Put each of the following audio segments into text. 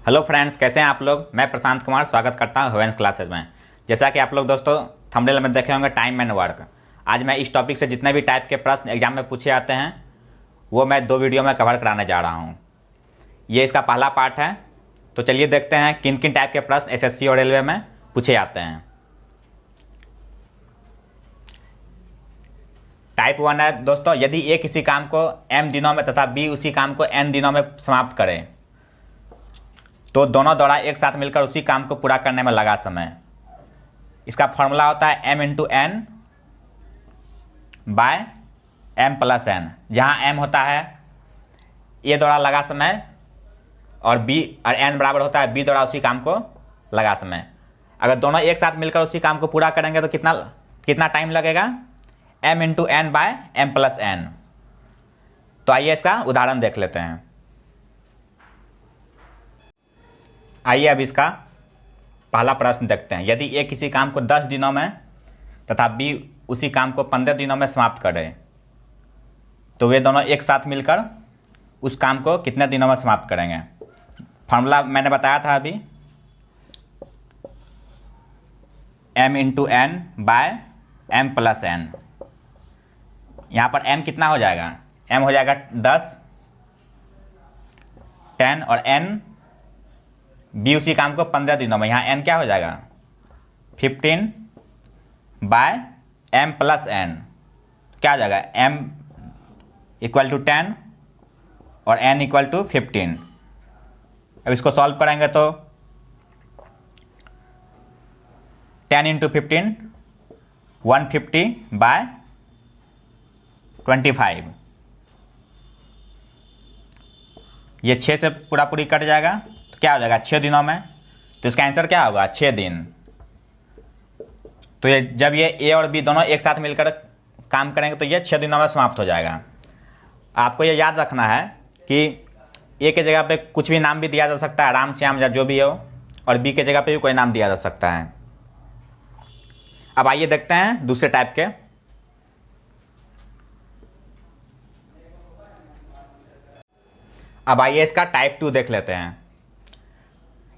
Hello friends, कैसे हैं आप लोग। मैं प्रशांत कुमार स्वागत करता हूं हवेंस क्लासेज में। जैसा कि आप लोग दोस्तों थंबनेल में देखे होंगे, टाइम एंड वर्क। आज मैं इस टॉपिक से जितने भी टाइप के प्रश्न एग्जाम में पूछे जाते हैं वो मैं 2 वीडियो में कवर कराने जा रहा हूं। ये इसका पहला पार्ट है। तो चलिए देखते हैं किन किन टाइप के प्रश्न एसएससी और रेलवे में पूछे जाते हैं। टाइप 1 है दोस्तों, यदि ए किसी काम को m दिनों में तथा बी उसी काम को n दिनों में समाप्त करे तो दोनों द्वारा एक साथ मिलकर उसी काम को पूरा करने में लगा समय। इसका फॉर्मूला होता है m into N by m plus n, जहाँ m होता है a द्वारा लगा समय और b और n बराबर होता है b द्वारा उसी काम को लगा समय। अगर दोनों एक साथ मिलकर उसी काम को पूरा करेंगे तो कितना टाइम लगेगा, m into N by m plus n। तो आइए इसका उदाहरण देख लेते हैं। आइए अब इसका पहला प्रश्न देखते हैं। यदि ए किसी काम को 10 दिनों में तथा बी उसी काम को 15 दिनों में समाप्त करे तो वे दोनों एक साथ मिलकर उस काम को कितने दिनों में समाप्त करेंगे। फॉर्मूला मैंने बताया था अभी, m into N by m plus n। यहाँ पर m कितना हो जाएगा, m हो जाएगा 10, 10 और n बी उसी काम को 15 दिनों में, यहाँ n क्या हो जाएगा 15 बाय m प्लस n। क्या हो जाएगा m इक्वल टू 10 और n इक्वल टू 15। अब इसको सॉल्व करेंगे तो 10 इंटू 15 150 बाय 25। ये 6 से पूरा पूरी कट जाएगा तो क्या हो जाएगा 6 दिनों में। तो इसका आंसर क्या होगा 6 दिन। तो ये जब ये ए और बी दोनों एक साथ मिलकर काम करेंगे तो ये 6 दिनों में समाप्त हो जाएगा। आपको ये याद रखना है कि ए के जगह पे कुछ भी नाम भी दिया जा सकता है, राम श्याम या जो भी हो, और बी के जगह पे भी कोई नाम दिया जा सकता है। अब आइए देखते हैं दूसरे टाइप के। अब आइए इसका टाइप 2 देख लेते हैं।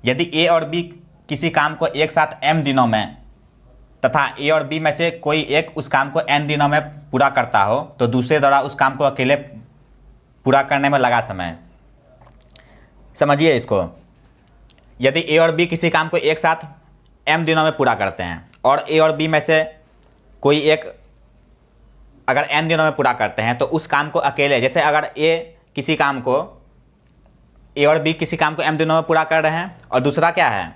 यदि ए और बी किसी काम को एक साथ m दिनों में तथा ए और बी में से कोई एक उस काम को n दिनों में पूरा करता हो तो दूसरे द्वारा उस काम को अकेले पूरा करने में लगा समय। समझिए इसको। यदि ए और बी किसी काम को एक साथ m दिनों में पूरा करते हैं और ए और बी में से कोई एक अगर n दिनों में पूरा करते हैं तो उस काम को अकेले, जैसे अगर ए और बी किसी काम को m दिनों में पूरा कर रहे हैं और दूसरा क्या है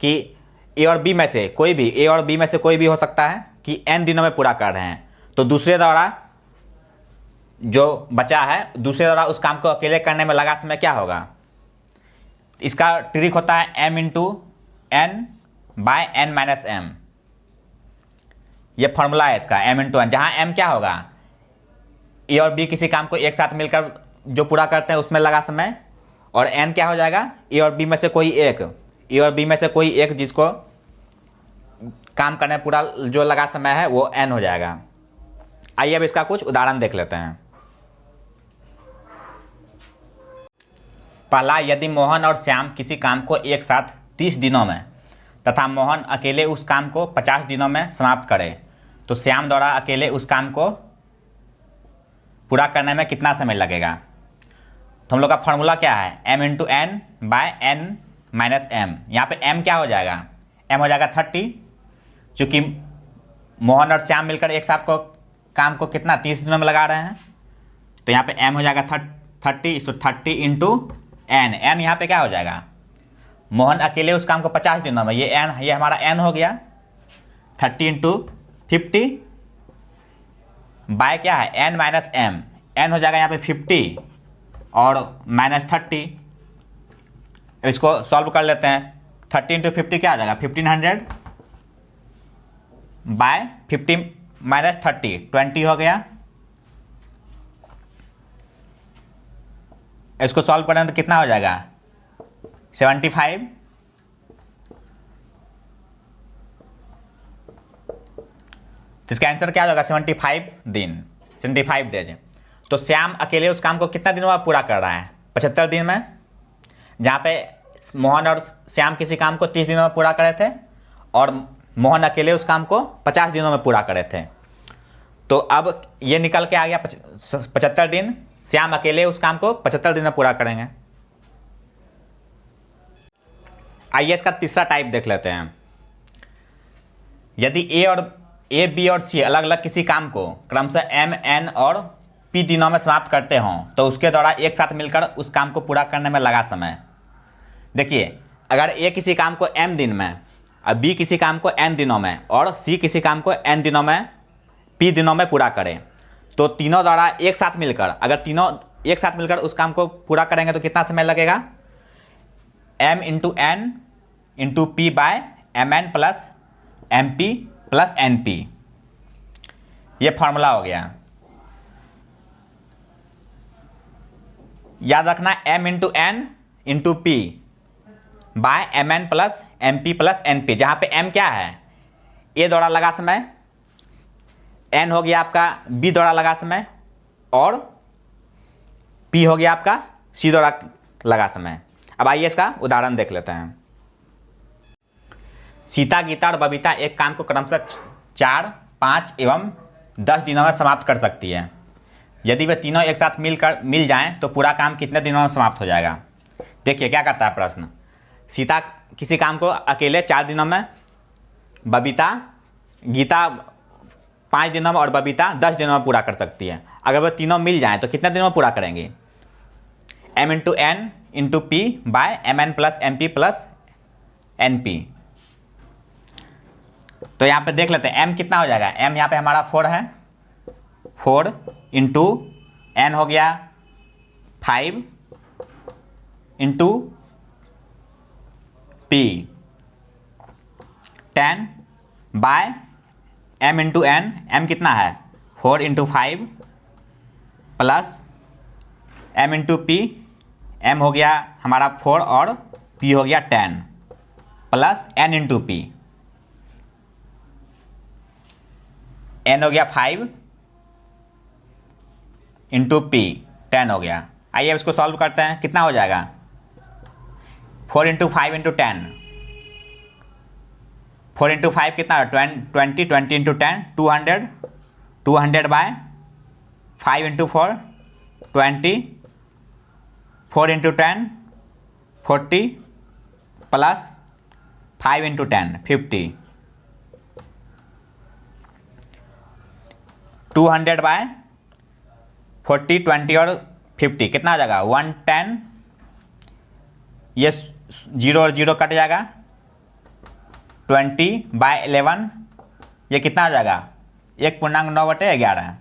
कि ए और बी में से कोई भी हो सकता है कि n दिनों में पूरा कर रहे हैं, तो दूसरे द्वारा जो बचा है दूसरे द्वारा उस काम को अकेले करने में लगा समय क्या होगा। इसका ट्रिक होता है m into N by n minus m। ये फॉर्मूला है इसका m इंटू एन, जहाँ m क्या होगा ए और बी किसी काम को एक साथ मिलकर जो पूरा करते हैं उसमें लगा समय, और n क्या हो जाएगा ए और बी में से कोई एक जिसको काम करने पूरा जो लगा समय है वो n हो जाएगा। आइए अब इसका कुछ उदाहरण देख लेते हैं। पहला, यदि मोहन और श्याम किसी काम को एक साथ 30 दिनों में तथा मोहन अकेले उस काम को 50 दिनों में समाप्त करे तो श्याम द्वारा अकेले उस काम को पूरा करने में कितना समय लगेगा। तो हम लोग का फॉर्मूला क्या है, m into N by n minus m। यहाँ पे m क्या हो जाएगा, m हो जाएगा 30, चूँकि मोहन और श्याम मिलकर एक साथ को काम को कितना 30 दिनों में लगा रहे हैं, तो यहाँ पे m हो जाएगा 30। तो 30 इंटू n, n यहाँ पे क्या हो जाएगा, मोहन अकेले उस काम को 50 दिनों में, ये हमारा n हो गया 30 इंटू 50 बाय क्या है n माइनस m। n हो जाएगा यहाँ पे 50 और माइनस 30। इसको सॉल्व कर लेते हैं। 30 इंटू 50 क्या आ जाएगा 1500 बाय 50 माइनस 30 20 हो गया। इसको सॉल्व करें तो कितना हो जाएगा 75। तो इसका आंसर क्या हो जाएगा 75 डेज। तो श्याम अकेले उस काम को कितना दिनों में पूरा कर रहा है 75 दिन में, जहाँ पे मोहन और श्याम किसी काम को 30 दिनों में पूरा करे थे और मोहन अकेले उस काम को 50 दिनों में पूरा करे थे। तो अब ये निकल के आ गया 75 दिन, श्याम अकेले उस काम को 75 दिन में पूरा करेंगे। आइए इसका तीसरा टाइप देख लेते हैं। यदि ए बी और सी अलग अलग किसी काम को क्रमशः एम एन और पी दिनों में समाप्त करते हों तो उसके द्वारा एक साथ मिलकर उस काम को पूरा करने में लगा समय। देखिए, अगर ए किसी काम को एम दिन में और बी किसी काम को एन दिनों में और सी किसी काम को एन दिनों में पी दिनों में पूरा करें तो तीनों द्वारा एक साथ मिलकर, अगर तीनों एक साथ मिलकर उस काम को पूरा करेंगे तो कितना समय लगेगा? M into N into P by M N plus M P plus N P. ये फॉर्मूला हो गया। याद रखना, m into N into P by M N plus M P plus N P, जहां पे m क्या है? a द्वारा लगा समय, n हो गया आपका b द्वारा लगा समय और p हो गया आपका c द्वारा लगा समय। अब आइए इसका उदाहरण देख लेते हैं। सीता, गीता और बबीता एक काम को क्रमशः 4, 5 एवं 10 दिनों में समाप्त कर सकती है। यदि वे तीनों एक साथ मिल जाएं तो पूरा काम कितने दिनों में समाप्त हो जाएगा? देखिए क्या करता है प्रश्न। सीता किसी काम को अकेले 4 दिनों में, गीता 5 दिनों में और बबीता 10 दिनों में पूरा कर सकती है। अगर वे तीनों मिल जाएं तो कितने दिनों में पूरा करेंगे? m into N into P by M N plus M P plus N P. तो यहाँ पे देख लेते हैं m कितना हो जाएगा। m यहाँ पे हमारा 4 है, 4 इंटू एन हो गया 5 into P 10 by m into N. m कितना है? 4 into 5 plus m into P. m हो गया हमारा 4 और p हो गया 10 plus n into P. n हो गया 5 इंटू पी 10 हो गया। आइए अब इसको सॉल्व करते हैं। कितना हो जाएगा? 4 इंटू 5 इंटू 10, 4 इंटू 5 कितना है? 20, 20 into 10 200, 200 by 5 into 4 20, 4 into 10 40 plus 5 into 10 50, 200 by 40, 20 और 50 कितना आ जाएगा? 110। ये 0 और 0 कट जाएगा। 20 बाय 11 ये कितना आ जाएगा? 1.9/11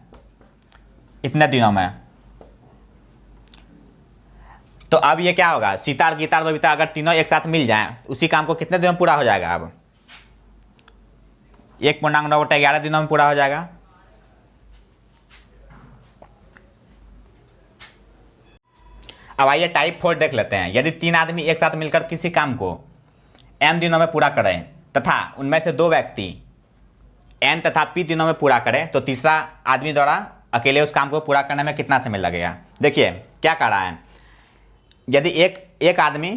इतने दिनों में। तो अब ये क्या होगा? सीता और गीता और बबीता अगर तीनों एक साथ मिल जाएं उसी काम को कितने दिनों में पूरा हो जाएगा? अब 1.9/11 दिनों में पूरा हो जाएगा। अब आइए टाइप 4 देख लेते हैं। यदि 3 आदमी एक साथ मिलकर किसी काम को m दिनों में पूरा करें तथा उनमें से 2 व्यक्ति n तथा p दिनों में पूरा करें तो तीसरा आदमी द्वारा अकेले उस काम को पूरा करने में कितना समय लगेगा? देखिए क्या कह रहा है। यदि एक आदमी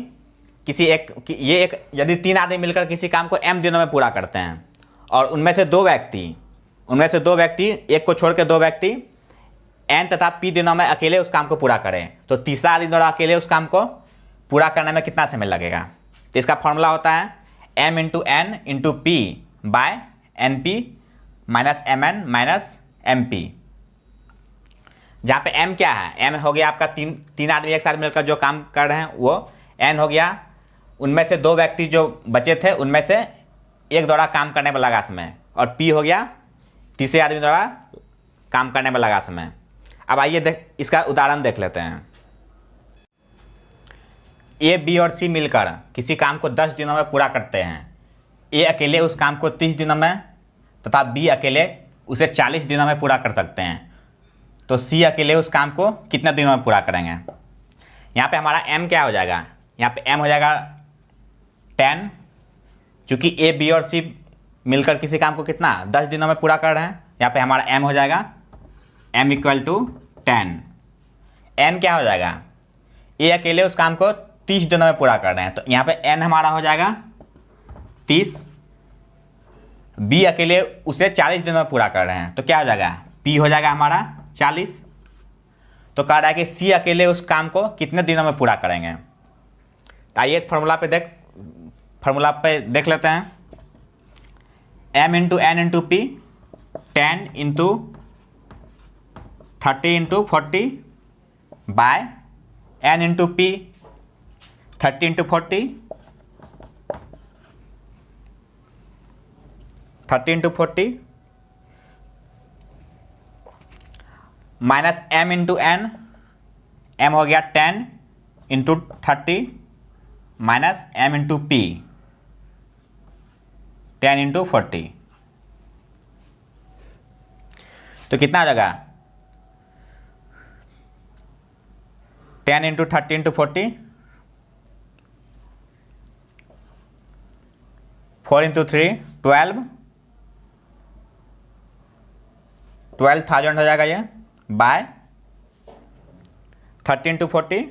यदि 3 आदमी मिलकर किसी काम को m दिनों में पूरा करते हैं और उनमें से 2 व्यक्ति एक को छोड़ के 2 व्यक्ति n तथा p दिनों में अकेले उस काम को पूरा करें तो तीसरा आदमी द्वारा अकेले उस काम को पूरा करने में कितना समय लगेगा? तो इसका फॉर्मूला होता है m into N into P by n p minus m n minus m p, जहाँ पे m क्या है? m हो गया आपका तीन आदमी एक साथ मिलकर जो काम कर रहे हैं वो, n हो गया उनमें से 2 व्यक्ति जो बचे थे उनमें से एक द्वारा काम करने में लगा समय और p हो गया तीसरे आदमी द्वारा काम करने में लगा समय। अब आइए इसका उदाहरण देख लेते हैं। ए, बी और सी मिलकर किसी काम को 10 दिनों में पूरा करते हैं। ए अकेले उस काम को 30 दिनों में तथा बी अकेले उसे 40 दिनों में पूरा कर सकते हैं। तो सी अकेले उस काम को कितने दिनों में पूरा करेंगे? यहाँ पे हमारा m क्या हो जाएगा? यहाँ पे m हो जाएगा 10, चूँकि ए, बी और सी मिलकर किसी काम को कितना 10 दिनों में पूरा कर रहे हैं। यहाँ पे हमारा m हो जाएगा m इक्वल टू 10। n क्या हो जाएगा? ए अकेले उस काम को 30 दिनों में पूरा कर रहे हैं, तो यहाँ पे n हमारा हो जाएगा 30, b अकेले उसे 40 दिनों में पूरा कर रहे हैं, तो क्या हो जाएगा, p हो जाएगा हमारा 40। तो कह रहा है कि c अकेले उस काम को कितने दिनों में पूरा करेंगे। तो आइए इस फार्मूला पे देख लेते हैं। m into N into P, 10 into 30 into 40 by n into p 30 into 40, 30 into 40 minus m into N, m हो गया 10 into 30 minus m into P 10 into 40, तो कितना आ जाएगा 10 इंटू 30 इंटू 40, 4 इंटू 3 12,000 हो जाएगा ये, by 30 into 40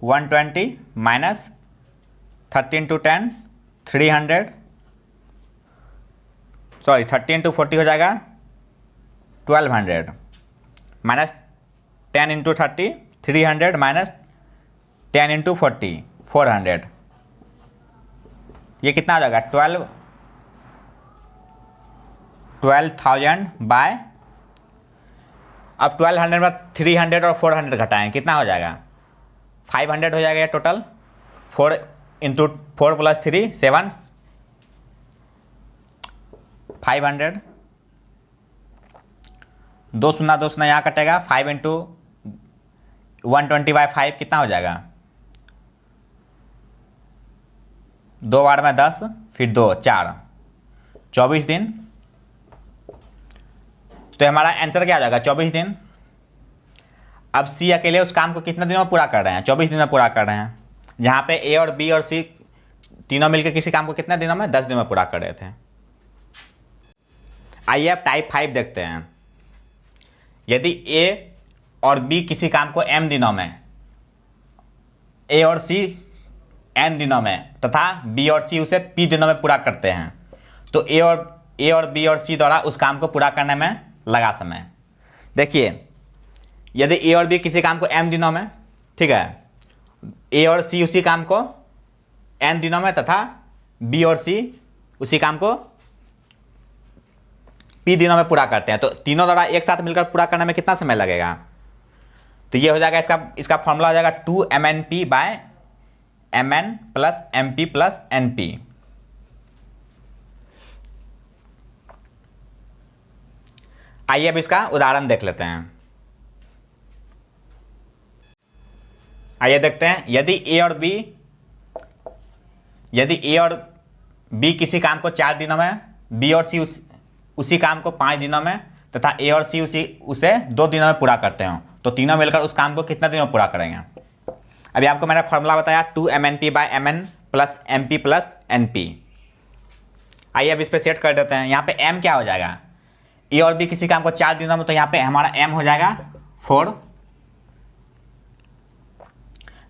120 minus 30 into 10 300, sorry 30 into 40 हो जाएगा 1200 माइनस 10 इंटू 30 300 माइनस 10 इंटू 40 400, ये कितना आ जाएगा 12,000 बाय, अब 1200 में 300 और 400 घटाएं, कितना हो जाएगा 500 हो जाएगा ये टोटल। 4 इंटू 4 प्लस 3 7, 500, 2 शून्य 2 शून्य यहाँ कटेगा, 5 इंटू 120 बाई 5 कितना हो जाएगा, 2 बार में 10 फिर 2 4 24 दिन, तो हमारा आंसर क्या आ जाएगा 24 दिन। अब सी अकेले उस काम को कितने दिनों में पूरा कर रहे हैं, 24 दिन में पूरा कर रहे हैं, जहाँ पे ए और बी और सी तीनों मिलकर किसी काम को कितने दिनों में 10 दिनों में पूरा कर रहे थे। आइए अब टाइप 5 देखते हैं। यदि ए और बी किसी काम को m दिनों में, ए और सी n दिनों में तथा बी और सी उसे p दिनों में पूरा करते हैं, तो ए और बी और सी द्वारा उस काम को पूरा करने में लगा समय। देखिए यदि ए और बी किसी काम को m दिनों में, ठीक है, ए और सी उसी काम को n दिनों में तथा बी और सी उसी काम को p दिनों में पूरा करते हैं, तो तीनों द्वारा एक साथ मिलकर पूरा करने में कितना समय लगेगा। तो ये हो जाएगा इसका फॉर्मूला हो जाएगा 2mnp by mn plus mp plus np। आइए अब इसका उदाहरण देख लेते हैं। आइए देखते हैं, यदि ए और बी किसी काम को 4 दिनों में, बी और सी उसी काम को 5 दिनों में तथा ए और सी उसे 2 दिनों में पूरा करते हो, तो तीनों मिलकर उस काम को कितने दिनों में पूरा करेंगे। अभी आपको मैंने फॉर्मूला बताया 2mnp by mn plus mp plus np। आइए अब इस पर सेट कर देते हैं। यहाँ पे m क्या हो जाएगा, ए और बी किसी काम को 4 दिनों में, तो यहाँ पे हमारा m हो जाएगा 4,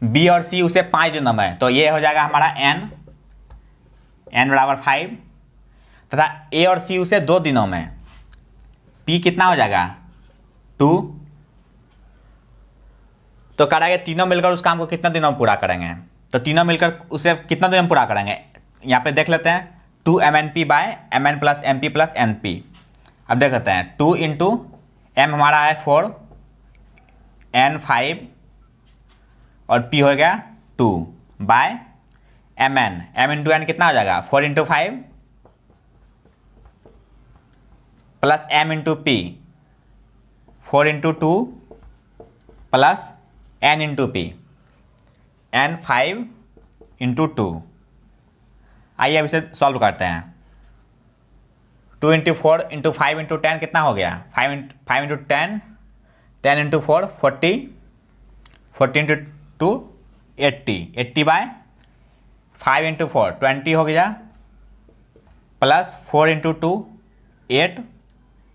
बी और सी उसे 5 दिनों में, तो ये हो जाएगा हमारा n बराबर 5 तथा ए और सी उसे 2 दिनों में, p कितना हो जाएगा 2। तो कह रहा है तीनों मिलकर उस काम को कितने दिनों में पूरा करेंगे, तो तीनों मिलकर उसे कितने दिनों में पूरा करेंगे। यहाँ पे देख लेते हैं 2mnp by mn plus mp plus np। अब देख लेते हैं 2 इंटू m हमारा है 4, n 5 और p हो गया 2 by mn, m into n कितना हो जाएगा 4 into 5 plus m into p 4 into 2 plus n into p n 5 into 2। आइए अब इसे सॉल्व करते हैं। 2 इंटू 4 इंटू 5 इंटू 10 कितना हो गया, 5 into 10, 10 into 4 40, 40 into 2 80, 80 by 5 into 4 20 हो गया, प्लस 4 इंटू 2 8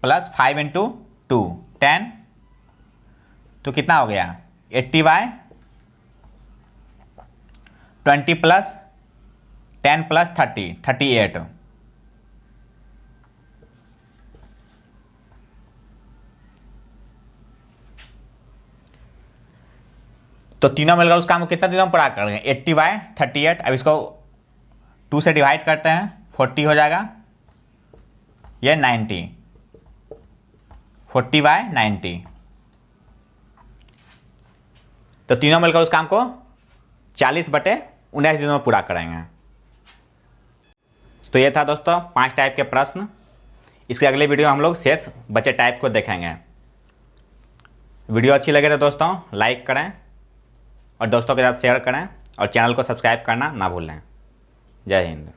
प्लस 5 इंटू 2 10, तो कितना हो गया 80 बाय 20 प्लस 10 प्लस 30, 38। तो तीनों मिलकर उस काम को कितना दिनों में पूरा करेंगे? 80/38। अब इसको 2 से डिवाइड करते हैं, 40 हो जाएगा, ये 90, 40/90। तो तीनों मिलकर उस काम को 40/19 दिनों में पूरा करेंगे। तो ये था दोस्तों 5 टाइप के प्रश्न। इसके अगले वीडियो में हम लोग शेष बचे टाइप को देखेंगे। वीडियो अच्छी लगे तो दोस्तों लाइक करें और दोस्तों के साथ शेयर करें और चैनल को सब्सक्राइब करना ना भूलें। जय हिंद।